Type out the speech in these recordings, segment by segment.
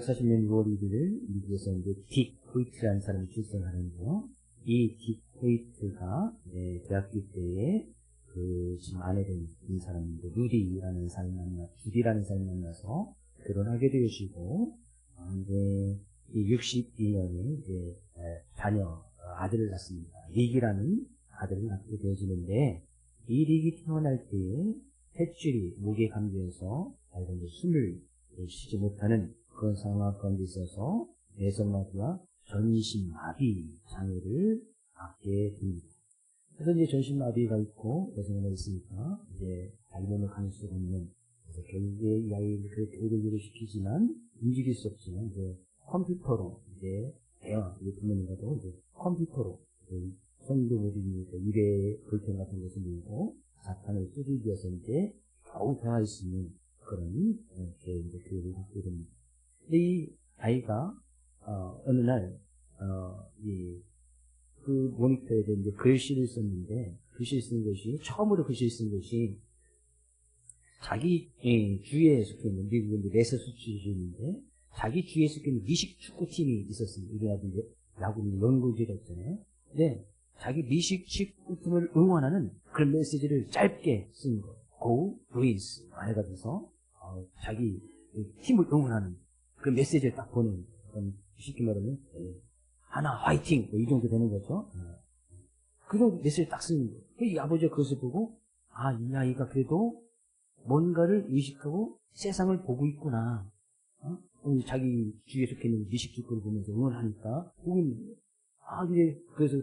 1940년 6월 1일 미국에서 이제 딕 호이트라는 사람이 출생하는데요. 이 딕 호이트가 대학교 때에 지금 아내된 이 사람인데 주디라는 사람을 만나서 결혼하게 되시고 이제 62년에 이제 아들을 낳습니다. 릭이라는 아들을 낳게 되어지는데 이 릭이 태어날 때에 탯줄이 목에 감겨서 아이가 이제 숨을 쉬지 못하는 그런 상황 가운데 있어서 내성마비와 전신마비 장애를 갖게 됩니다. 그래서 이제 전신마비가 있고 내성마비가 있으니까 이제 발견을 가질 수 없는 결국에 이 아이를 교육을 시키지만 움직일 수 없지만 이제 컴퓨터로 이제 대화 부모님과도 이제 컴퓨터로 손도 못 이기니까 입에 불편 같은 것을 밀고 자판을 두들겨서 이제 겨우 대화할 수 있는 그런 이제 교육을 받게 됩니다. 근데 이 아이가 어느 날 그 모니터에 이제 글씨를 썼는데 글씨를 쓴 것이 처음으로 글씨를 쓴 것이 자기 주위에 속해 있는 미국은 매사추세츠주인데 자기 주위에 속해 있는 미식 축구팀이 있었습니다. 우리나라도 이제 야구 연구지가 있잖아요. 근데 자기 미식 축구팀을 응원하는 그런 메시지를 짧게 쓴 거. Go Bruins 해가지고서 자기 팀을 응원하는 그 메시지를 딱 보내는 그런 쉽게 말하면 하나 화이팅 이 정도 되는 거죠. 그런 메시지를 딱 쓰는 거예요. 이 아버지가 그것을 보고 이 아이가 그래도 뭔가를 의식하고 세상을 보고 있구나. 자기 주위에 속해 있는 미식 축구를 보면서 응원하니까 보고 있는 거예요. 이제 그래서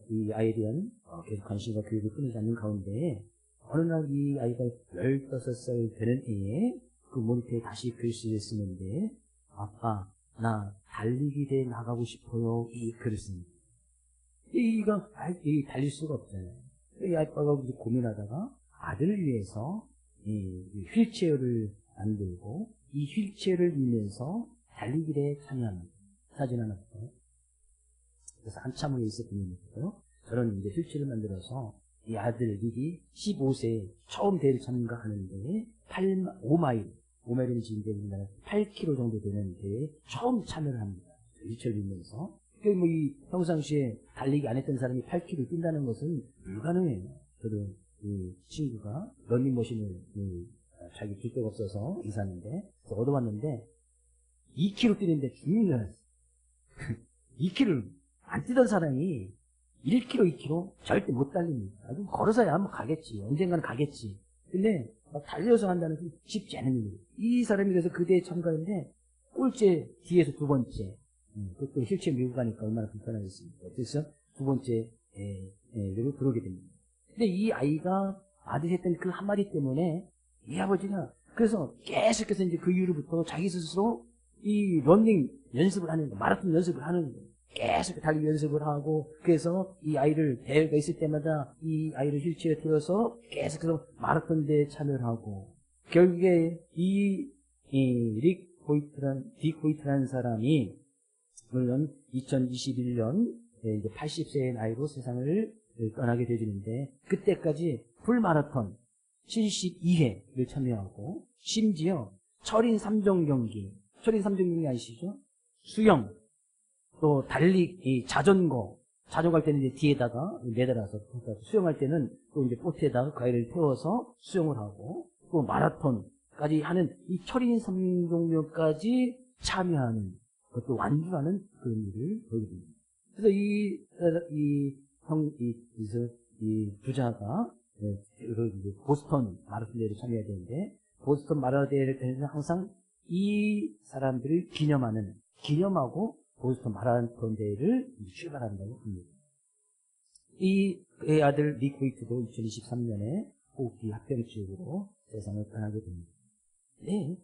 이 아이에 대한 계속 관심과 교육을 끊이지 않는 가운데 어느 날 이 아이가 15살 되는 해에 그 모니터에 다시 글씨를 쓰는데 아빠 나 달리기대에 나가고 싶어요 이 글을 씁니다. 이가 달릴 수가 없잖아요. 이 아빠가 고민하다가 아들을 위해서 이 휠체어를 만들고 이 휠체어를 밀면서 달리기대에 참여하는 사진 하나 봐요. 그래서 한참 후에 있었던 일이고요. 저는 이제 휠체어를 만들어서 이 아들 릭이 15세에 처음 대회를 참가하는데 5마일이면 지금 우리나라 8km 정도 되는 대회에 처음 참여를 합니다. 휠체어를 밀면서. 그러니까 이 평상시에 달리기 안 했던 사람이 8km 뛴다는 것은 불가능해요. 저도 이 친구가 러닝머신을 자기 줄 데가 없어서 이사하는데 얻어왔는데 2km 뛰는데 죽는 줄 알았어요. 2km 안 뛰던 사람이 1km, 2km 절대 못 달립니다. 걸어서야 한번 가겠지. 언젠가는 가겠지. 근데 막 달려서 간다는 건 쉽지 않은 일이에요. 이 사람이 그래서 그 대회에 참가했는데 꼴찌 뒤에서 두 번째. 그것도 휠체어 밀고 가니까 얼마나 불편하겠습니까. 그래서 두 번째 를 들어오게 됩니다. 근데 이 아이가 아들이 했던 그 한마디 때문에 이 아버지가 그래서 계속해서 이제 그 이후로부터 자기 스스로 이 러닝 연습을 하는 거, 마라톤 연습을 하는 거예요. 계속 달리기 연습을 하고 그래서 이 아이를 대회가 있을 때마다 이 아이를 휠체어에 태워서 계속해서 마라톤 대회에 참여를 하고 결국에 딕 호이트라는 사람이 물론 2021년 이제 80세의 나이로 세상을 떠나게 되어지는데 그때까지 풀마라톤 72회를 참여하고 심지어 철인 3종 경기 아시죠? 수영 또 달리기, 자전거 할 때는 이제 뒤에다가 매달아서 수영할 때는 또 이제 보트에다가 그 아이를 태워서 수영을 하고 또 마라톤까지 하는 이 철인 3종류까지 참여하는 그것도 완주하는 그런 일을 보게 됩니다. 그래서 이 부자가 보스턴 마라톤 대회를 참여해야 되는데 보스턴 마라톤 대회를 항상 이 사람들을 기념하고 보스턴 마라톤 대회를 출발한다고 합니다. 이 아들 릭 호이트도 2023년에 호흡기 합병증으로 세상을 떠나게 됩니다. 네.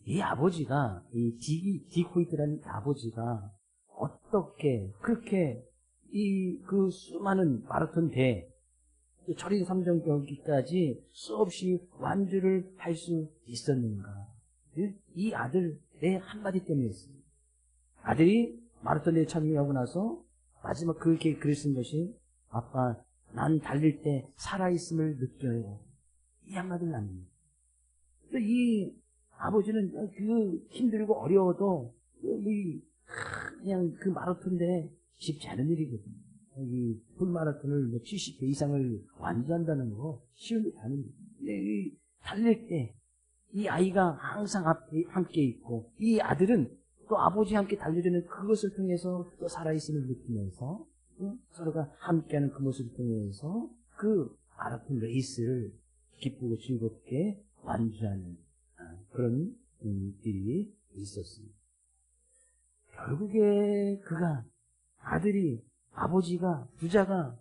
이 아버지가, 딕 호이트라는 아버지가 어떻게 그렇게 그 수많은 마라톤 대회, 철인 3종 경기까지 수없이 완주를 할 수 있었는가? 이 아들의 한마디 때문이었습니다. 아들이 마라톤 대회에 참여하고 나서 마지막 그렇게 글을 쓴 것이 아빠 난 달릴 때 살아있음을 느껴요. 이 한마디를 남깁니다. 이 아버지는 힘들고 어려워도 그냥 그 마라톤인데 쉽지 않은 일이거든요. 이 풀마라톤을 70회 이상을 완주한다는 거 쉬운 게 아닙니다. 근데 달릴 때 이 아이가 항상 앞에 함께 있고 이 아들은 또 아버지와 함께 달려주는 그것을 통해서 또 살아있음을 느끼면서 서로가 함께하는 그 모습을 통해서 그 마라톤 레이스를 기쁘고 즐겁게 완주하는 그런 일이 있었습니다. 결국에 아버지가 부자가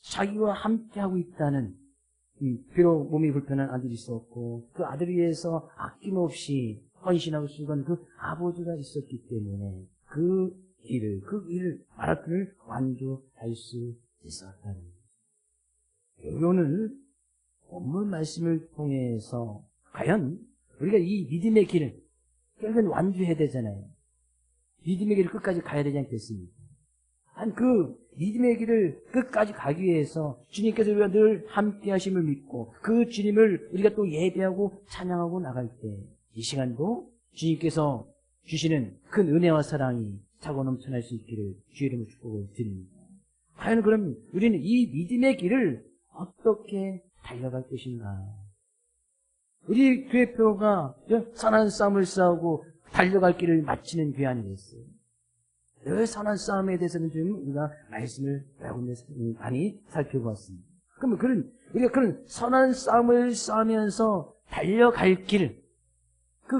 자기와 함께하고 있다는 비록 몸이 불편한 아들이 있었고 그 아들을 위해서 아낌없이 헌신하고 쓰던 그 아버지가 있었기 때문에 그 일을 마라톤을 완주할 수 있었다는 거죠. 오늘 본문 말씀을 통해서 과연 우리가 이 믿음의 길을 결국은 완주해야 되잖아요. 믿음의 길을 끝까지 가야 되지 않겠습니까? 그 믿음의 길을 끝까지 가기 위해서 주님께서 우리가 늘 함께 하심을 믿고 그 주님을 우리가 또 예배하고 찬양하고 나갈 때 이 시간도 주님께서 주시는 큰 은혜와 사랑이 차고 넘쳐날 수 있기를 주의 이름으로 축복을 드립니다. 과연 그럼 우리는 이 믿음의 길을 어떻게 달려갈 것인가? 우리 교회표가 선한 싸움을 싸우고 달려갈 길을 마치는 교회 아니겠어요? 늘 선한 싸움에 대해서는 좀 우리가 말씀을 많이 살펴보았습니다. 그러면 우리가 그런 선한 싸움을 싸우면서 달려갈 길,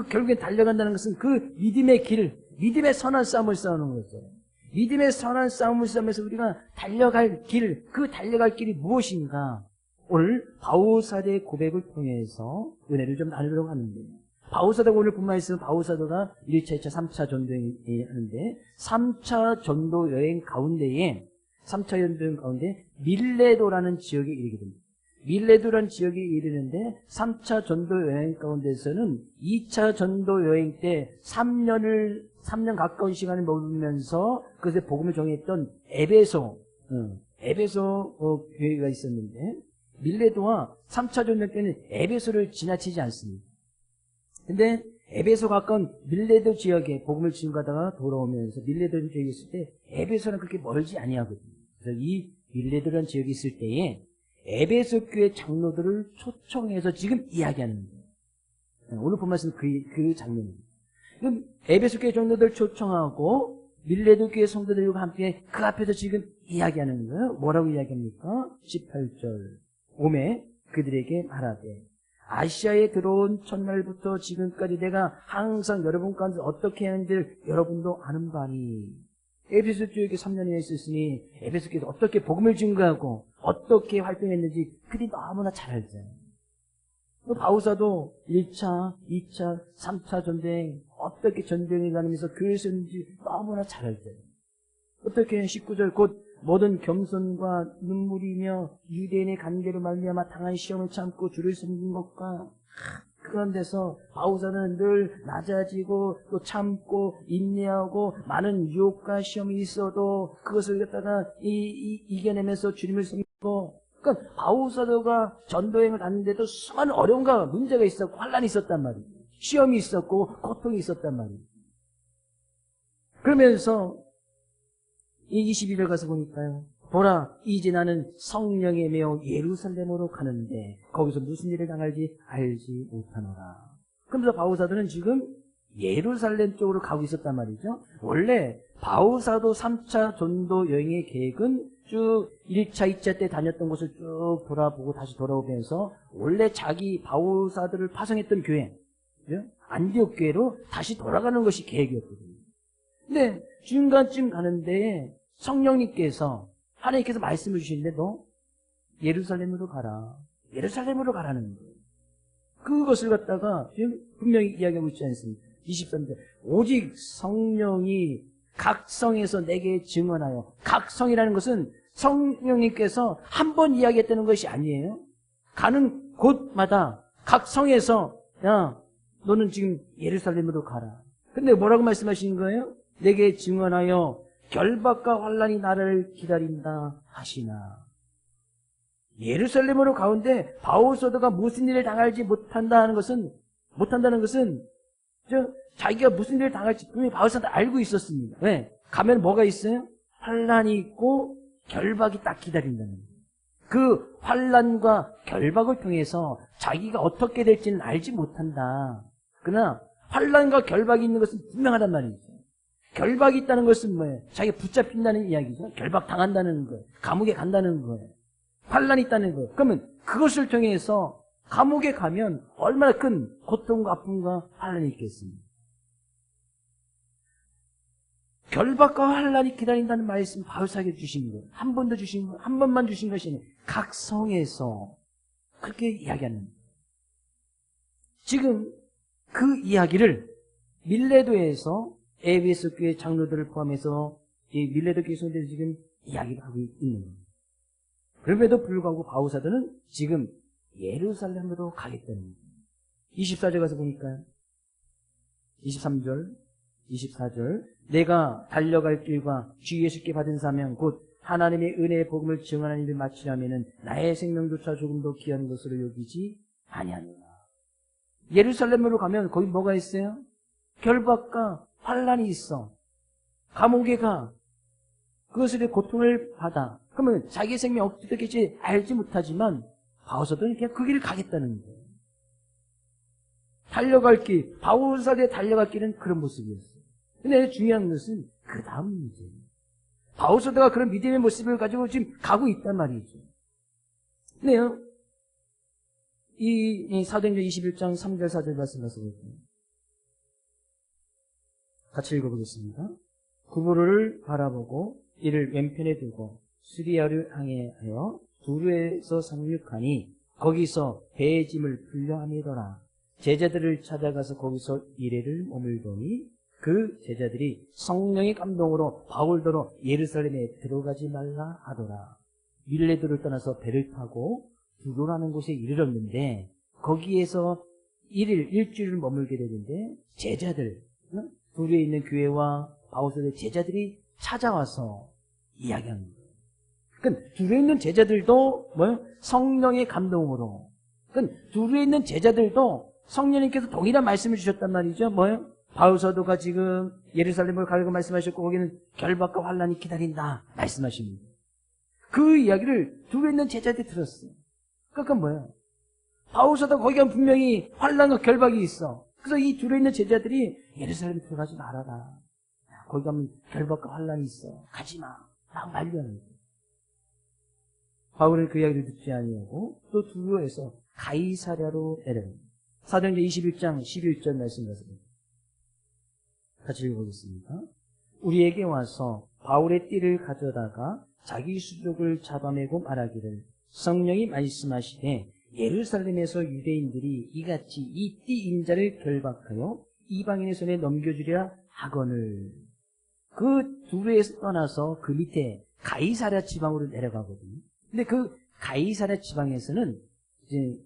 결국에 달려간다는 것은 그 믿음의 길, 믿음의 선한 싸움을 싸우는 거죠. 믿음의 선한 싸움을 싸우면서 우리가 달려갈 길, 그 달려갈 길이 무엇인가? 오늘 바울사도의 고백을 통해서 은혜를 좀 나누려고 하는데요. 바울사도가 오늘 본문에 있으면 바울사도가 1차, 2차, 3차 전도 여행 하는데 3차 전도 여행 가운데 밀레도라는 지역에 이르게 됩니다. 밀레도라는 지역에 이르는데 3차 전도 여행 가운데서는 2차 전도 여행 때 3년 가까운 시간을 머물면서 그것에 복음을 전했던 에베소 교회가 있었는데 밀레도와 3차 전도 때는 에베소를 지나치지 않습니다. 근데 에베소 가까운 밀레도 지역에 복음을 증거하다가 돌아오면서 밀레도 지역에 있을 때 에베소는 그렇게 멀지 아니하거든요. 그래서 이 밀레도라는 지역에 있을 때에 에베소 교회 장로들을 초청해서 지금 이야기하는 거예요. 오늘 본 말씀 그 장면입니다. 그럼 에베소 교회 장로들 초청하고 밀레도 교회 성도들과 함께 그 앞에서 지금 이야기하는 거예요. 뭐라고 이야기합니까? 18절 오매 그들에게 말하되 아시아에 들어온 첫날부터 지금까지 내가 항상 여러분 가운데 어떻게 하는지를 여러분도 아는 바니 에베소 교회에 3년이나 있었으니 에베소 교회에서 어떻게 복음을 증거하고 어떻게 활동했는지 그들이 너무나 잘 알잖아요. 바울사도 1차, 2차, 3차 전쟁 어떻게 전쟁에 가면서 교회에 있었는지 너무나 잘 알잖아요. 어떻게 19절 곧 모든 겸손과 눈물이며 유대인의 간계로 말미암아 당한 시험을 참고 주를 섬긴 것과 그런 데서 바울사는 늘 낮아지고 또 참고 인내하고 많은 유혹과 시험이 있어도 그것을 갖다가 이겨내면서 주님을 섬기고 그러니까 바울사도가 전도여행을 갔는데도 수많은 어려움과 문제가 있었고 환란이 있었단 말이에요. 시험이 있었고 고통이 있었단 말이에요. 그러면서 이 22절 가서 보니까요. 보라 이제 나는 성령에 매어 예루살렘으로 가는데 거기서 무슨 일을 당할지 알지 못하노라. 그러면서 바울사도는 지금 예루살렘 쪽으로 가고 있었단 말이죠. 원래 바울사도 3차 전도 여행의 계획은 쭉 1차, 2차 때 다녔던 곳을 쭉 돌아보고 다시 돌아오면서 원래 자기 바울사도를 파송했던 교회 안디옥 교회로 다시 돌아가는 것이 계획이었거든요. 근데 중간쯤 가는데 성령님께서 하나님께서 말씀을 주시는데 너 예루살렘으로 가라. 예루살렘으로 가라는 거예요. 그것을 갖다가 지금 분명히 이야기하고 있지 않습니까? 23절 오직 성령이 각 성에서 내게 증언하여 각 성이라는 것은 성령님께서 한 번 이야기했다는 것이 아니에요. 가는 곳마다 각 성에서 야 너는 지금 예루살렘으로 가라. 근데 뭐라고 말씀하시는 거예요? 내게 증언하여 결박과 환란이 나를 기다린다 하시나. 예루살렘으로 가운데 바울사도가 무슨 일을 당할지 못한다는 것은 자기가 무슨 일을 당할지 분명히 바울사도 알고 있었습니다. 왜? 가면 뭐가 있어요? 환란이 있고 결박이 딱 기다린다는 거예요. 그 환란과 결박을 통해서 자기가 어떻게 될지는 알지 못한다. 그러나 환란과 결박이 있는 것은 분명하단 말이죠. 결박이 있다는 것은 뭐예요? 자기가 붙잡힌다는 이야기죠. 결박 당한다는 거예요. 감옥에 간다는 거예요. 환란이 있다는 거예요. 그러면 그것을 통해서 감옥에 가면 얼마나 큰 고통과 아픔과 환란이 있겠습니까? 결박과 환란이 기다린다는 말씀 바울사에게 주신 거예요. 한 번도 주신 거, 한 번만 주신 것이 아니라 각 성에서 그렇게 이야기하는 거예요. 지금 그 이야기를 밀레도에서 ABS 교회 장로들을 포함해서 이 밀레도 교회 성도들이 지금 이야기를 하고 있는 거예요. 그럼에도 불구하고 바울사도는 지금 예루살렘으로 가겠다는 거예요. 24절 가서 보니까 23절, 24절 내가 달려갈 길과 주 예수께 받은 사명 곧 하나님의 은혜의 복음을 증언하는 일을 마치려면 나의 생명조차 조금 더 귀한 것으로 여기지 아니하노라. 예루살렘으로 가면 거기 뭐가 있어요? 결박과 환란이 있어. 감옥에 가. 그것을 고통을 받아. 그러면 자기의 생명 어떻게 될지 알지 못하지만 바울사도는 그냥 그 길을 가겠다는 거예요. 달려갈 길, 바울사도의 달려갈 길은 그런 모습이었어요. 근데 중요한 것은 그 다음 문제예요. 바울사도가 그런 믿음의 모습을 가지고 지금 가고 있단 말이죠. 근데요, 이 사도행전 21장 3절 4절 말씀 가서 볼게요. 같이 읽어보겠습니다. 구부로를 바라보고 이를 왼편에 두고 수리아를 항해하여 두루에서 상륙하니 거기서 배의 짐을 풀려 함이더라. 제자들을 찾아가서 거기서 이래를 머물더니 그 제자들이 성령의 감동으로 바울더러 예루살렘에 들어가지 말라 하더라. 밀레도를 떠나서 배를 타고 두루라는 곳에 이르렀는데 거기에서 일주일을 머물게 되는데 제자들, 두루에 있는 교회와 바울사도의 제자들이 찾아와서 이야기하는 거예요. 그러니까 두루에 있는 제자들도 뭐요? 성령의 감동으로. 그러니까 두루에 있는 제자들도 성령님께서 동일한 말씀을 주셨단 말이죠. 뭐요? 바울사도가 지금 예루살렘을 가려고 말씀하셨고 거기는 결박과 환란이 기다린다 말씀하십니다. 그 이야기를 두루에 있는 제자들이 들었어요. 그러니까 뭐예요? 바울사도가 거기 가면 분명히 환란과 결박이 있어. 그래서 이 두루에 있는 제자들이 예루살렘에 들어가지 말아라. 거기 가면 결박과 환란이 있어. 가지마. 막 말려는 거예요. 바울은 그 이야기를 듣지 아니하고 또 두루에서 가이사랴로 내려갑니다. 사도행전 21장 11절 말씀 가습니다. 같이 읽어보겠습니다. 우리에게 와서 바울의 띠를 가져다가 자기 수족을 잡아매고 말하기를 성령이 말씀하시되 예루살렘에서 유대인들이 이같이 이 띠 인자를 결박하여 이방인의 손에 넘겨주려 하거늘. 그 두루에서 떠나서 그 밑에 가이사랴 지방으로 내려가거든요. 근데 그 가이사랴 지방에서는 이제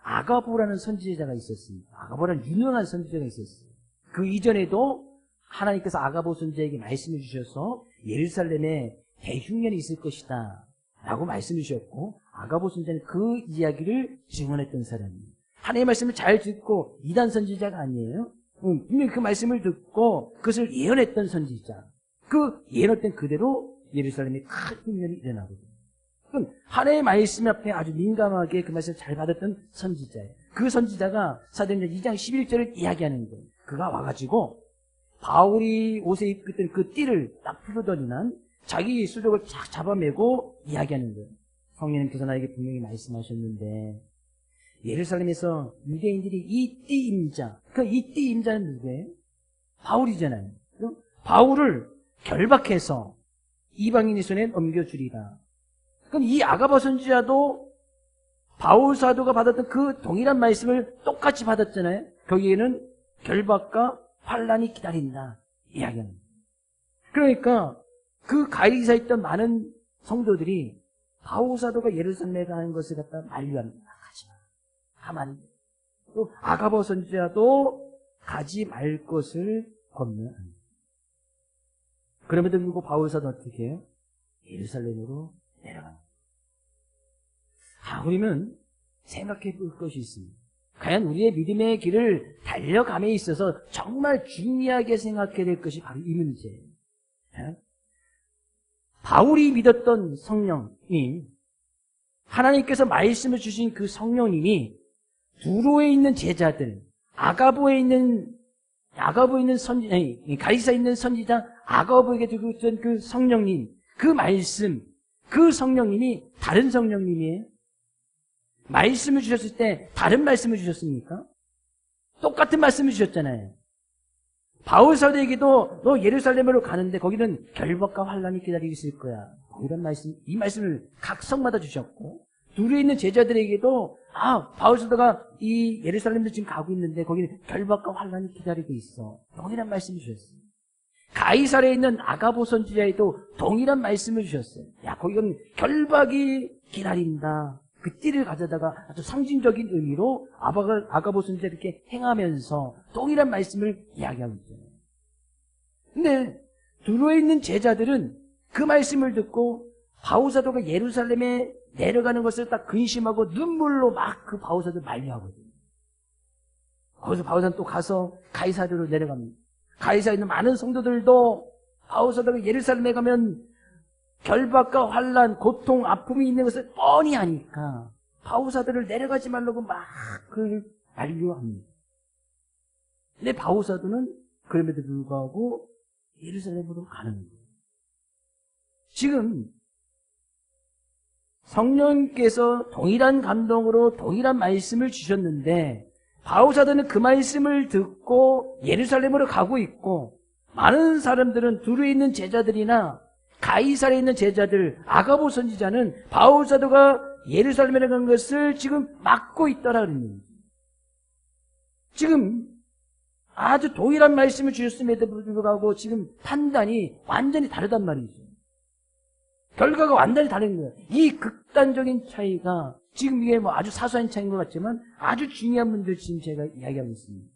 아가보라는 선지자가 있었습니다. 아가보라는 유명한 선지자가 있었어요. 그 이전에도 하나님께서 아가보 선지자에게 말씀해 주셔서 예루살렘에 대흉년이 있을 것이다 라고 말씀해 주셨고 아가보 선지자는 그 이야기를 증언했던 사람이에요. 하나님의 말씀을 잘 듣고 이단 선지자가 아니에요. 분명히 그 말씀을 듣고 그것을 예언했던 선지자. 그 예언했던 그대로 예루살렘에 큰 흉년이 일어나거든요. 그럼 하나님의 말씀 앞에 아주 민감하게 그 말씀을 잘 받았던 선지자예요. 그 선지자가 사도행전 2장 11절을 이야기하는 거예요. 그가 와가지고 바울이 옷에 입고 있던 그 띠를 딱 풀어더니 난 자기 수족을 쫙 잡아매고 이야기하는 거예요. 성령님께서 나에게 분명히 말씀하셨는데 예루살렘에서 유대인들이 이 띠 임자, 이 띠 임자는 누구예요? 바울이잖아요. 바울을 결박해서 이방인의 손에 넘겨주리라. 그럼 이 아가보 선지자도 바울 사도가 받았던 그 동일한 말씀을 똑같이 받았잖아요. 거기에는 결박과 환란이 기다린다 이야기합니다. 그러니까 그 가이사에 있던 많은 성도들이 바울 사도가 예루살렘에 가는 것을 갖다 만류합니다. 가지마. 가면 안 돼. 또 아가보 선지자도 가지 말 것을 권면합니다. 그럼에도 불구하고 바울 사도는 어떻게 해요? 예루살렘으로 내려갑니다. 우리는 생각해 볼 것이 있습니다. 과연 우리의 믿음의 길을 달려감에 있어서 정말 중요하게 생각해야 될 것이 바로 이 문제예요. 바울이 믿었던 성령님, 하나님께서 말씀을 주신 그 성령님이 두로에 있는 제자들, 가리사에 있는 선지자 아가보에게 주고 있던 그 성령님, 그 말씀, 그 성령님이 다른 성령님이에요. 말씀을 주셨을 때 다른 말씀을 주셨습니까? 똑같은 말씀을 주셨잖아요. 바울 사도에게도 너 예루살렘으로 가는데 거기는 결박과 환란이 기다리고 있을 거야. 이런 말씀, 이 말씀을 각 성마다 주셨고, 두루에 있는 제자들에게도 바울 사도가 이 예루살렘도 지금 가고 있는데 거기는 결박과 환란이 기다리고 있어. 동일한 말씀을 주셨어요. 가이사랴에 있는 아가보 선지자에도 동일한 말씀을 주셨어요. 야, 거기는 결박이 기다린다. 그 띠를 가져다가 아주 상징적인 의미로 아가보 선지자 이렇게 행하면서 동일한 말씀을 이야기하고 있잖아요. 근데 두로에 있는 제자들은 그 말씀을 듣고 바울 사도가 예루살렘에 내려가는 것을 딱 근심하고 눈물로 막 그 바울 사도를 만류하거든요. 거기서 바울 사도는 또 가서 가이사랴로 내려갑니다. 가이사랴에 있는 많은 성도들도 바울 사도가 예루살렘에 가면 결박과 환란, 고통, 아픔이 있는 것을 뻔히 아니까 바울 사도를 내려가지 말라고 막 그를 만류합니다. 근데 바울 사도는 그럼에도 불구하고 예루살렘으로 가는 거예요. 지금 성령께서 동일한 감동으로 동일한 말씀을 주셨는데 바울 사도는 그 말씀을 듣고 예루살렘으로 가고 있고, 많은 사람들은 두루에 있는 제자들이나 가이사랴에 있는 제자들, 아가보 선지자는 바울 사도가 예루살렘에 간 것을 지금 막고 있더라 그럽니다. 지금 아주 동일한 말씀을 주셨음에도 불구하고 지금 판단이 완전히 다르단 말이죠. 결과가 완전히 다른 거예요. 이 극단적인 차이가 지금 이게 아주 사소한 차이인 것 같지만 아주 중요한 문제를 지금 제가 이야기하고 있습니다.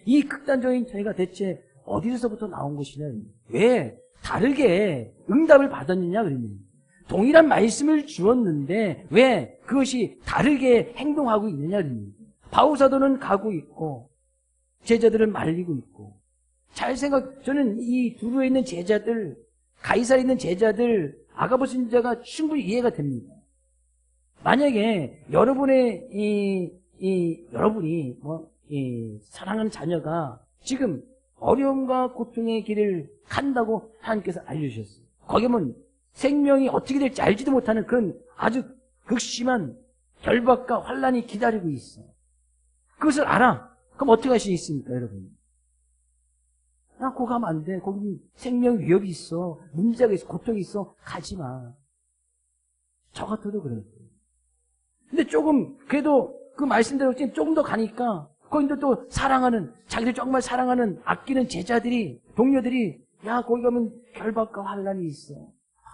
이 극단적인 차이가 대체 어디서부터 나온 것이냐, 왜 다르게 응답을 받았느냐 그러면 동일한 말씀을 주었는데 왜 그것이 다르게 행동하고 있느냐 그러면 바울 사도는 가고 있고 제자들은 말리고 있고. 저는 이 두루에 있는 제자들, 가이사랴에 있는 제자들, 아가보 선지자가 충분히 이해가 됩니다. 만약에 여러분이 사랑하는 자녀가 지금 어려움과 고통의 길을 간다고 하나님께서 알려주셨어요. 거기 보면 생명이 어떻게 될지 알지도 못하는 그런 아주 극심한 결박과 환란이 기다리고 있어. 그것을 알아. 그럼 어떻게 할 수 있습니까, 여러분? 거기 가면 안 돼. 거기 생명 위협이 있어. 문제가 있어. 고통이 있어. 가지 마. 저 같아도 그래요. 근데 조금 그래도 그 말씀대로 조금 더 가니까 거기도 또 사랑하는, 자기를 정말 사랑하는, 아끼는 제자들이, 동료들이, 야, 거기 가면 결박과 환란이 있어.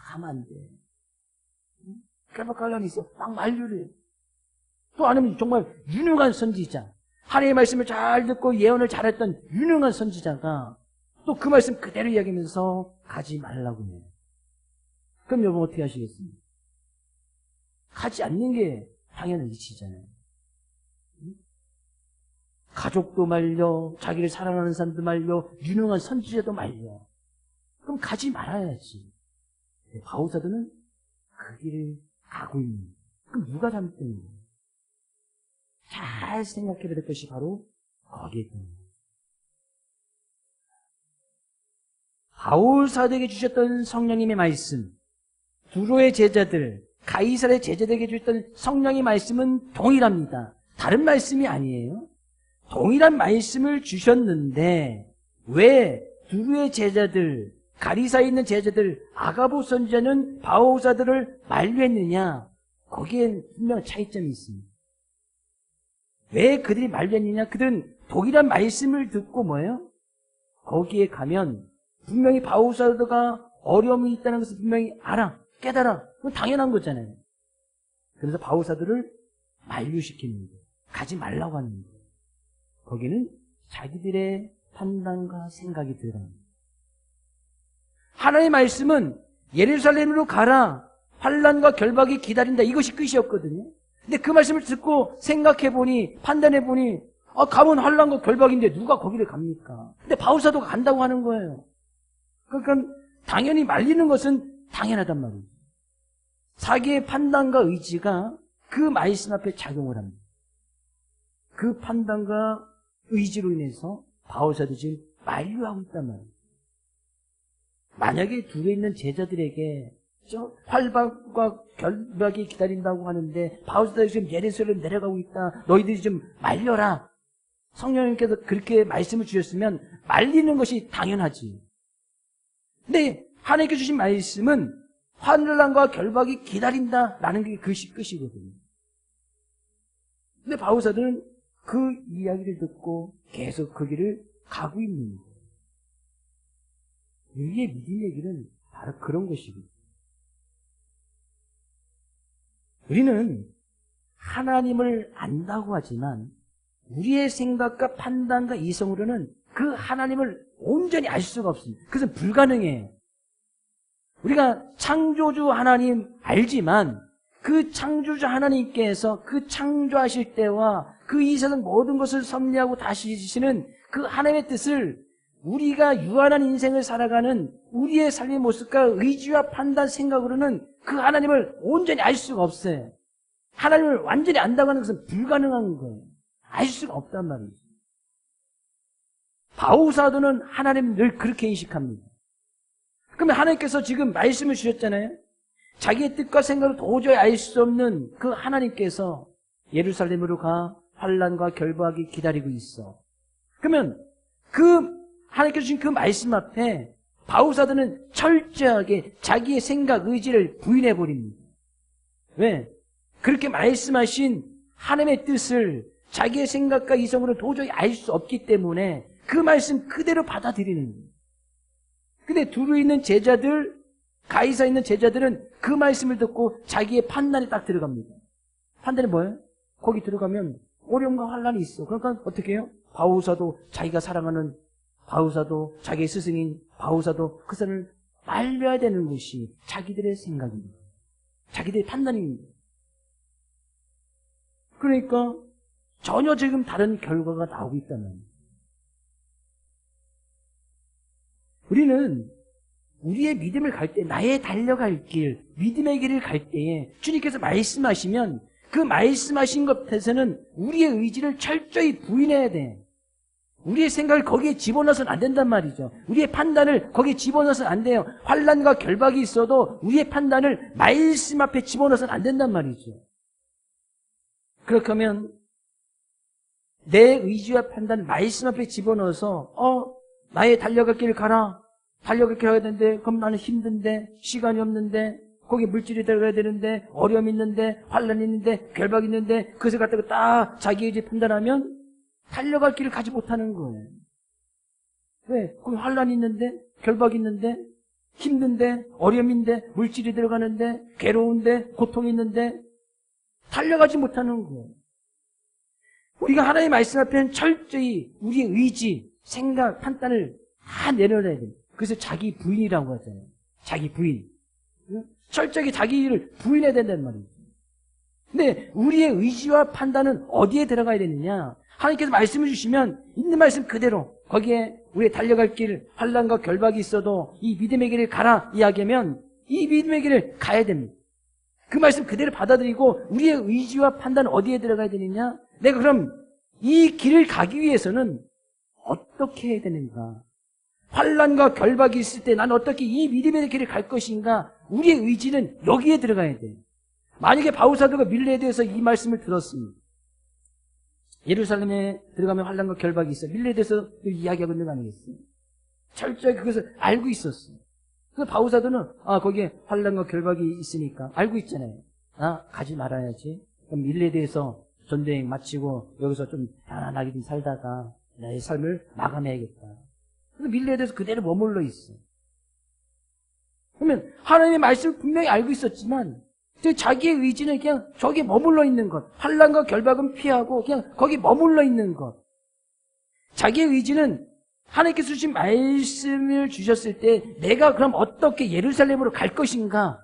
가면 안 돼. 결박과 환란이 있어. 막 만류를 해. 또 아니면 정말 유능한 선지자, 하나님의 말씀을 잘 듣고 예언을 잘했던 유능한 선지자가 또 그 말씀 그대로 이야기하면서 가지 말라고 해요. 그럼 여러분 어떻게 하시겠습니까? 가지 않는 게 당연한 이치잖아요. 가족도 말려, 자기를 사랑하는 사람도 말려, 유능한 선지자도 말려. 그럼 가지 말아야지. 바울 사도는 그 길을 가고 있는 거예요. 그럼 누가 잘못된 거예요? 잘 생각해야 될 것이 바로 거기에 있는 거예요. 바울 사도에게 주셨던 성령님의 말씀, 두로의 제자들, 가이사랴의 제자들에게 주셨던 성령의 말씀은 동일합니다. 다른 말씀이 아니에요. 동일한 말씀을 주셨는데 왜 두루의 제자들, 가리사에 있는 제자들, 아가보 선지자는 바울 사도를 만류했느냐? 거기엔 분명 차이점이 있습니다. 왜 그들이 만류했느냐? 그들은 동일한 말씀을 듣고 뭐예요? 거기에 가면 분명히 바울 사도가 어려움이 있다는 것을 분명히 알아, 깨달아. 그건 당연한 거잖아요. 그래서 바울 사도를 만류시킵니다. 가지 말라고 하는 거예요. 거기는 자기들의 판단과 생각이 들어갑니다. 하나님의 말씀은 예루살렘으로 가라, 환난과 결박이 기다린다, 이것이 끝이었거든요. 근데 그 말씀을 듣고 생각해보니, 판단해보니, 가면 환난과 결박인데 누가 거기를 갑니까? 근데 바울사도가 간다고 하는 거예요. 그러니까 당연히 말리는 것은 당연하단 말이에요. 자기의 판단과 의지가 그 말씀 앞에 작용을 합니다. 그 판단과 의지로 인해서 바울사도 지금 만류하고 있단 말이에요. 만약에 둘에 있는 제자들에게 활박과 결박이 기다린다고 하는데 바울사도 지금 예루살렘 내려가고 있다. 너희들이 좀 말려라. 성령님께서 그렇게 말씀을 주셨으면 말리는 것이 당연하지. 근데 하나님께 주신 말씀은 환난과 결박이 기다린다라는 게 끝이거든요. 근데 바울사도는 그 이야기를 듣고 계속 그 길을 가고 있는 거예요. 우리의 믿음 얘기는 바로 그런 것이거든요. 우리는 하나님을 안다고 하지만 우리의 생각과 판단과 이성으로는 그 하나님을 온전히 알 수가 없습니다. 그것은 불가능해요. 우리가 창조주 하나님 알지만 그 창조주 하나님께서 그 창조하실 때와 그 이 세상 모든 것을 섭리하고 다스리시는 그 하나님의 뜻을 우리가 유한한 인생을 살아가는 우리의 삶의 모습과 의지와 판단, 생각으로는 그 하나님을 온전히 알 수가 없어요. 하나님을 완전히 안다고 하는 것은 불가능한 거예요. 알 수가 없단 말이죠. 바울사도는 하나님을 늘 그렇게 인식합니다. 그러면 하나님께서 지금 말씀을 주셨잖아요. 자기의 뜻과 생각을 도저히 알 수 없는 그 하나님께서 예루살렘으로 가 환난과 결박이 기다리고 있어. 그러면 그 하나님께서 주신 그 말씀 앞에 바울사도는 철저하게 자기의 생각, 의지를 부인해버립니다. 왜? 그렇게 말씀하신 하나님의 뜻을 자기의 생각과 이성으로 도저히 알 수 없기 때문에 그 말씀 그대로 받아들이는 거예요. 근데 두루 있는 제자들, 가이사에 있는 제자들은 그 말씀을 듣고 자기의 판단에 딱 들어갑니다. 판단이 뭐예요? 거기 들어가면 어려움과 환난이 있어. 그러니까 어떻게 해요? 바울사도, 자기가 사랑하는 바울사도, 자기의 스승인 바울사도 그 사람을 말려야 되는 것이 자기들의 생각입니다. 자기들의 판단입니다. 그러니까 전혀 지금 다른 결과가 나오고 있다는 거예요. 우리는 우리의 믿음을 갈 때, 나의 달려갈 길, 믿음의 길을 갈 때에 주님께서 말씀하시면 그 말씀하신 것에서는 우리의 의지를 철저히 부인해야 돼. 우리의 생각을 거기에 집어넣어서는 안 된단 말이죠. 우리의 판단을 거기에 집어넣어서는 안 돼요. 환난과 결박이 있어도 우리의 판단을 말씀 앞에 집어넣어서는 안 된단 말이죠. 그렇게 하면 내 의지와 판단 말씀 앞에 집어넣어서 나의 달려갈 길을 가라. 달려갈 길 가야 되는데 그럼 나는 힘든데 시간이 없는데 거기 물질이 들어가야 되는데 어려움이 있는데 환난이 있는데 결박이 있는데 그것을 갖다가 딱 자기 의지 판단하면 달려갈 길을 가지 못하는 거예요. 왜? 거기 환난이 있는데 결박이 있는데 힘든데 어려움인데 물질이 들어가는데 괴로운데 고통이 있는데 달려가지 못하는 거예요. 우리가 하나님의 말씀 앞에는 철저히 우리의 의지, 생각, 판단을 다 내려놔야 돼요. 그래서 자기 부인이라고 하잖아요. 자기 부인. 철저히 자기를 부인해야 된다는 말이죠. 근데 우리의 의지와 판단은 어디에 들어가야 되느냐? 하나님께서 말씀을 주시면 있는 말씀 그대로 거기에 우리의 달려갈 길, 환난과 결박이 있어도 이 믿음의 길을 가라 이야기하면 이 믿음의 길을 가야 됩니다. 그 말씀 그대로 받아들이고 우리의 의지와 판단은 어디에 들어가야 되느냐? 내가 그럼 이 길을 가기 위해서는 어떻게 해야 되는가? 환난과 결박이 있을 때 난 어떻게 이 믿음의 길을 갈 것인가? 우리의 의지는 여기에 들어가야 돼요. 만약에 바울사도가 밀레에 대해서 이 말씀을 들었습니다. 예루살렘에 들어가면 환난과 결박이 있어. 밀레에 대해서 이야기하고 있는 거 아니겠어요? 철저히 그것을 알고 있었어요. 그래서 바울사도는 거기에 환난과 결박이 있으니까 알고 있잖아요. 가지 말아야지. 그럼 밀레에 대해서 전쟁 마치고 여기서 좀 편안하게 좀 살다가 나의 삶을 마감해야겠다. 그래서 밀레에 대해서 그대로 머물러 있어. 그러면 하나님의 말씀을 분명히 알고 있었지만 자기의 의지는 그냥 저기에 머물러 있는 것. 환난과 결박은 피하고 그냥 거기 머물러 있는 것. 자기의 의지는 하나님께서 주신 말씀을 주셨을 때 내가 그럼 어떻게 예루살렘으로 갈 것인가?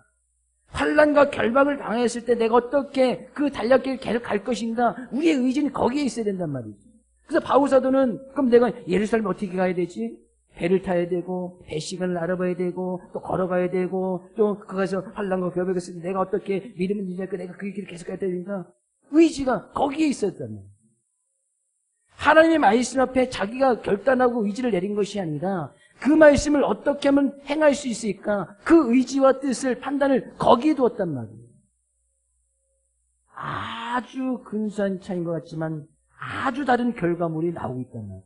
환난과 결박을 당했을 때 내가 어떻게 그 달력길을 계속 갈 것인가, 우리의 의지는 거기에 있어야 된단 말이죠. 그래서 바울사도는 그럼 내가 예루살렘 어떻게 가야 되지? 배를 타야 되고 배 시간을 알아봐야 되고 또 걸어가야 되고 또 거기서 환난과 결박을 했을 때 내가 어떻게 믿음을 유지할까, 내가 그 길을 계속 가야 되니까 의지가 거기에 있었단 말이에요. 하나님의 말씀 앞에 자기가 결단하고 의지를 내린 것이 아니라 그 말씀을 어떻게 하면 행할 수 있을까, 그 의지와 뜻을, 판단을 거기에 두었단 말이에요. 아주 근소한 차이인 것 같지만 아주 다른 결과물이 나오고 있단 말이에요.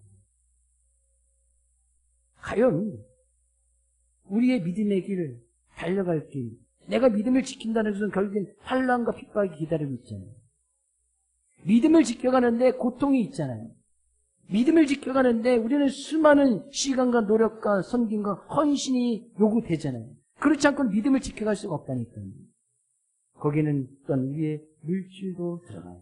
과연 우리의 믿음의 길, 달려갈 길, 내가 믿음을 지킨다는 것은 결국엔 환난과 핍박이 기다리고 있잖아요. 믿음을 지켜가는데 고통이 있잖아요. 믿음을 지켜가는데 우리는 수많은 시간과 노력과 섬김과 헌신이 요구되잖아요. 그렇지 않고는 믿음을 지켜갈 수가 없다니까요. 거기는 또한 우리의 물질도 들어가요.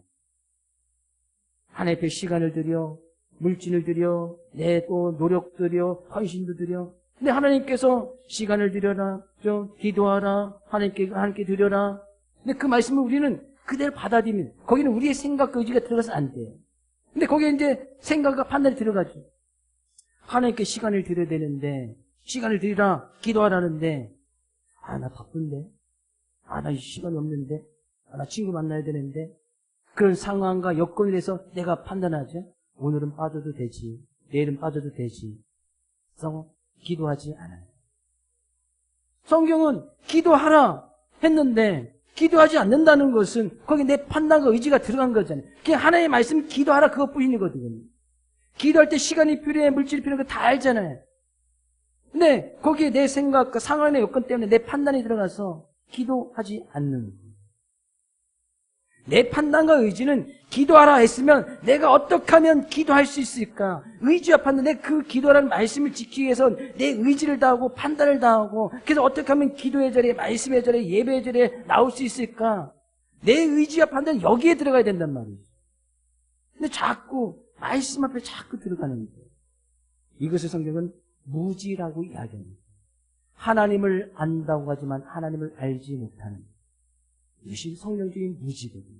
하나님 앞에 시간을 들여, 물질을 들여, 내 또 노력 들여, 헌신도 들여. 근데 하나님께서 시간을 들여라, 좀 기도하라, 하나님께 드려라. 근데 그 말씀을 우리는 그대로 받아들이면 거기는 우리의 생각과 의지가 들어가서 안 돼요. 근데 거기에 이제 생각과 판단이 들어가죠. 하나님께 시간을 드려야 되는데, 시간을 드리라, 기도하라는데, 나 바쁜데, 나 시간이 없는데, 나 친구 만나야 되는데, 그런 상황과 여건에 대해서 내가 판단하죠. 오늘은 빠져도 되지, 내일은 빠져도 되지. 그래서 기도하지 않아요. 성경은 기도하라 했는데, 기도하지 않는다는 것은 거기 내 판단과 의지가 들어간 거잖아요. 그냥 하나님의 말씀 기도하라 그것뿐이거든요. 기도할 때 시간이 필요해, 물질이 필요해, 다 알잖아요. 근데 거기에 내 생각과 상황의 여건 때문에 내 판단이 들어가서 기도하지 않는 거예요. 내 판단과 의지는 기도하라 했으면 내가 어떻게 하면 기도할 수 있을까? 의지와 판단, 내 그 기도라는 말씀을 지키기 위해서 내 의지를 다하고 판단을 다하고, 그래서 어떻게 하면 기도의 자리에, 말씀의 자리에, 예배의 자리에 나올 수 있을까? 내 의지와 판단은 여기에 들어가야 된단 말이에요. 근데 자꾸 말씀 앞에 자꾸 들어가는 거예요. 이것을 성경은 무지라고 이야기합니다. 하나님을 안다고 하지만 하나님을 알지 못하는, 이것이 성경적인 무지거든요.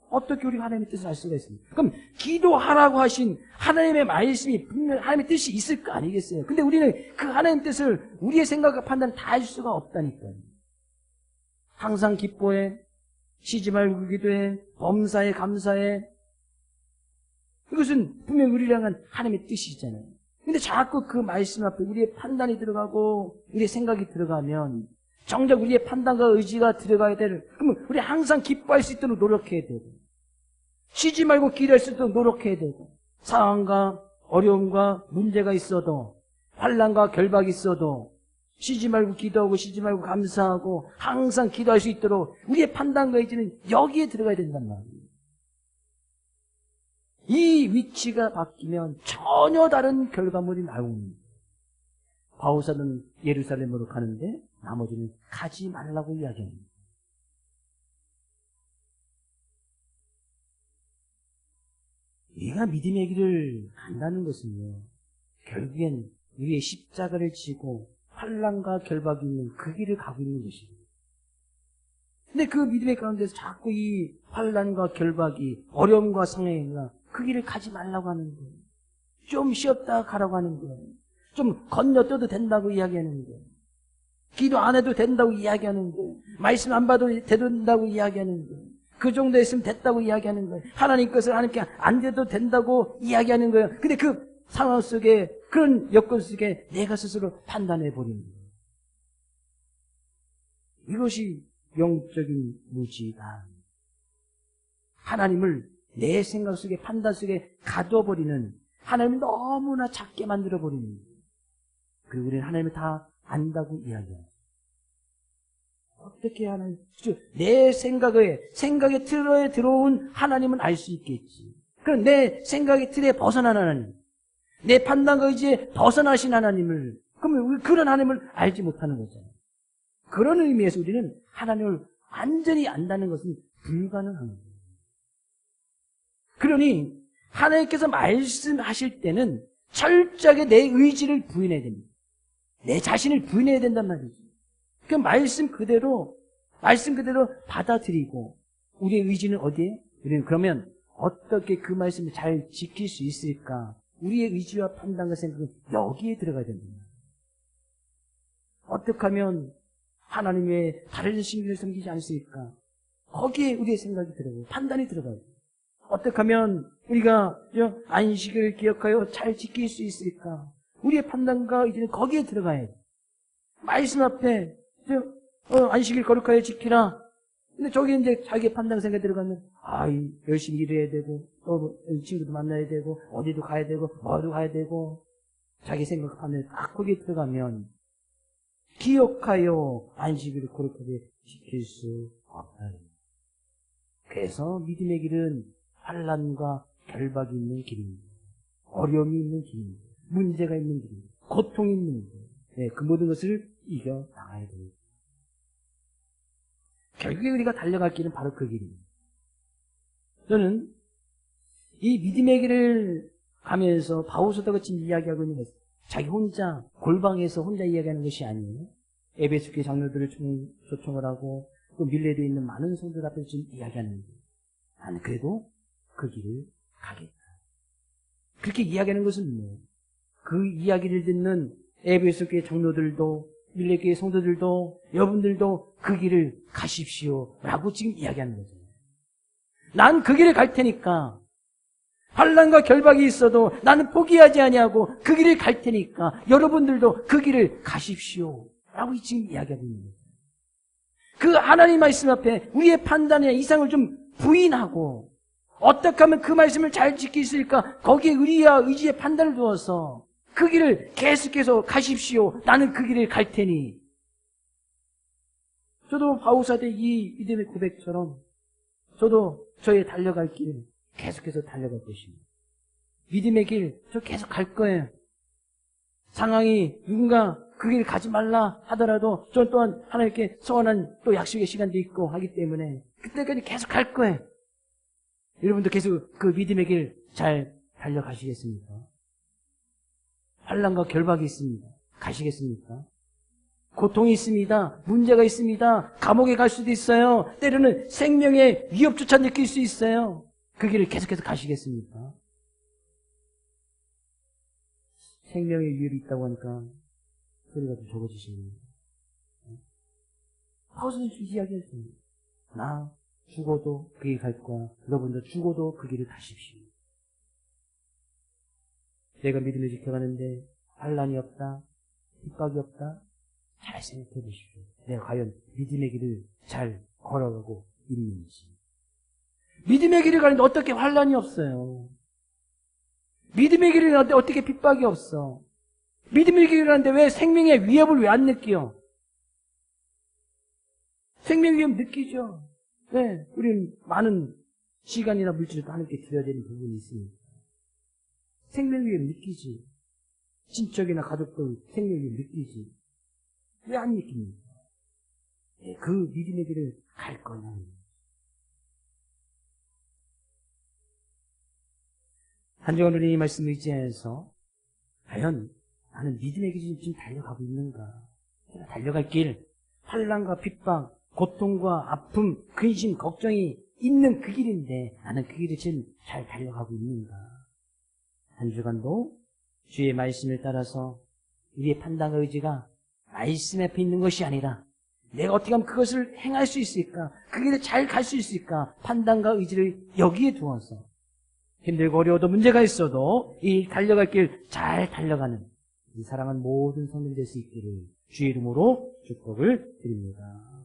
어떻게 우리가 하나님의 뜻을 알 수가 있습니까? 그럼 기도하라고 하신 하나님의 말씀이 분명히 하나님의 뜻이 있을 거 아니겠어요? 근데 우리는 그 하나님의 뜻을 우리의 생각과 판단 다 알 수가 없다니까요. 항상 기뻐해, 쉬지 말고 기도해, 범사에 감사해. 이것은 분명히 우리를 향한 하나님의 뜻이잖아요. 근데 자꾸 그 말씀 앞에 우리의 판단이 들어가고 우리의 생각이 들어가면 정작 우리의 판단과 의지가 들어가야 되는, 그러면 우리 항상 기뻐할 수 있도록 노력해야 되고, 쉬지 말고 기도할 수 있도록 노력해야 되고, 상황과 어려움과 문제가 있어도, 환난과 결박이 있어도 쉬지 말고 기도하고 쉬지 말고 감사하고 항상 기도할 수 있도록 우리의 판단과 의지는 여기에 들어가야 된단 말이에요. 이 위치가 바뀌면 전혀 다른 결과물이 나옵니다. 바울사도는 예루살렘으로 가는데 나머지는 가지 말라고 이야기합니다. 우리가 믿음의 길을 간다는 것은요, 결국엔 우리의 십자가를 지고 환난과 결박이 있는 그 길을 가고 있는 것입니다. 근데 그 믿음의 가운데서 자꾸 이 환난과 결박이, 어려움과 상해가 그 길을 가지 말라고 하는 거예요. 좀 쉬었다 가라고 하는 거예요. 좀 건너뛰어도 된다고 이야기하는 거예요. 기도 안 해도 된다고 이야기하는 거예요. 말씀 안 봐도 된다고 이야기하는 거예요. 그 정도 했으면 됐다고 이야기하는 거예요. 하나님 것을 하나님께 안 돼도 된다고 이야기하는 거예요. 근데 그 상황 속에, 그런 여건 속에 내가 스스로 판단해 버리는 거예요. 이것이 영적인 무지다. 하나님을 내 생각 속에, 판단 속에 가둬버리는, 하나님을 너무나 작게 만들어버리는 거예요. 그리고 우리는 하나님을 다 안다고 이야기해요. 어떻게 하나님, 내 생각의 틀에 들어온 하나님은 알 수 있겠지. 그럼 내 생각의 틀에 벗어난 하나님, 내 판단과 의지에 벗어나신 하나님을, 그러면 우리 그런 하나님을 알지 못하는 거잖아요. 그런 의미에서 우리는 하나님을 완전히 안다는 것은 불가능한 거예요. 그러니 하나님께서 말씀하실 때는 철저하게 내 의지를 부인해야 됩니다. 내 자신을 부인해야 된단 말이죠. 그 말씀 그대로 말씀 그대로 받아들이고 우리의 의지는 어디에? 우리는 그러면 어떻게 그 말씀을 잘 지킬 수 있을까? 우리의 의지와 판단과 생각은 여기에 들어가야 됩니다. 어떻게 하면 하나님의 다른 신들을 섬기지 않을까? 거기에 우리의 생각이 들어가고 판단이 들어가요. 어떻게 하면 우리가 안식을 기억하여 잘 지킬 수 있을까? 우리의 판단과 의지는 거기에 들어가야 돼. 말씀 앞에 안식일 거룩하여 지키라. 근데 저기 이제 자기의 판단 생각이 들어가면 열심히 일해야 되고 또 친구도 만나야 되고 어디도 가야 되고 뭐도 가야 되고 자기 생각 판단에 딱 거기에 들어가면 기억하여 안식일을 거룩하게 지킬 수 없다. 그래서 믿음의 길은 환난과 결박이 있는 길입니다. 어려움이 있는 길입니다. 문제가 있는 길입니다. 고통이 있는 길입니다. 네, 그 모든 것을 이겨나가야 됩니다. 결국에 우리가 달려갈 길은 바로 그 길입니다. 저는 이 믿음의 길을 가면서 바울서도가 지금 이야기하고 있는 것은 자기 혼자 골방에서 혼자 이야기하는 것이 아니에요. 에베소 교회 장로들을 초청을 하고 또 밀레도에 있는 많은 성도들 앞에서 지금 이야기하는 거예요. 나는 그래도 그 길을 가겠다. 그렇게 이야기하는 것은 뭐예요? 그 이야기를 듣는 에베소 교회 장로들도 밀레도 교회 성도들도 여러분들도 그 길을 가십시오 라고 지금 이야기하는 거죠. 난 그 길을 갈 테니까 환난과 결박이 있어도 나는 포기하지 아니하고 그 길을 갈 테니까 여러분들도 그 길을 가십시오 라고 지금 이야기하고 있는 거예요. 그 하나님 말씀 앞에 우리의 판단의 이상을 좀 부인하고 어떻게 하면 그 말씀을 잘 지킬 수 있을까? 거기에 의리와 의지의 판단을 두어서 그 길을 계속해서 가십시오. 나는 그 길을 갈 테니. 저도 바울사대 이 믿음의 고백처럼 저도 저의 달려갈 길 계속해서 달려갈 것입니다. 믿음의 길 저 계속 갈 거예요. 상황이 누군가 그 길 가지 말라 하더라도 저 또한 하나님께 소원한 또 약속의 시간도 있고 하기 때문에 그때까지 계속 갈 거예요. 여러분도 계속 그 믿음의 길 잘 달려가시겠습니까? 환난과 결박이 있습니다. 가시겠습니까? 고통이 있습니다. 문제가 있습니다. 감옥에 갈 수도 있어요. 때로는 생명의 위협조차 느낄 수 있어요. 그 길을 계속해서 가시겠습니까? 생명의 위협이 있다고 하니까 소리가 좀 적어지시네요. 하우스는 좀 이야기했습니다. 나 죽어도 그 길 갈 거야. 여러분도 죽어도 그 길을 가십시오. 내가 믿음을 지켜가는데 환난이 없다, 핍박이 없다. 잘 생각해 보십시오. 내가 과연 믿음의 길을 잘 걸어가고 있는지. 믿음의 길을 가는데 어떻게 환난이 없어요? 믿음의 길을 가는데 어떻게 핍박이 없어? 믿음의 길을 가는데 왜 생명의 위협을 왜 안 느껴? 생명의 위협 느끼죠. 네, 우리는 많은 시간이나 물질도 하나님께 드려야 되는 부분이 있습니다. 생명의 위협 느끼지. 친척이나 가족들 생명의 위협 느끼지. 왜 안 느낍니까? 네, 그 믿음의 길을 갈 거냐. 한 주간 우리 이 말씀을 의지해서 과연 나는 믿음의 길을 지금 달려가고 있는가? 내가 달려갈 길, 환난과 핍박, 고통과 아픔, 근심, 걱정이 있는 그 길인데 나는 그 길을 지금 잘 달려가고 있는가? 한 주간도 주의 말씀을 따라서 우리의 판단과 의지가 말씀 앞에 있는 것이 아니라 내가 어떻게 하면 그것을 행할 수 있을까? 그 길을 잘 갈 수 있을까? 판단과 의지를 여기에 두어서 힘들고 어려워도 문제가 있어도 이 달려갈 길 잘 달려가는 이 사랑하는 모든 성도들 될 수 있기를 주의 이름으로 축복을 드립니다.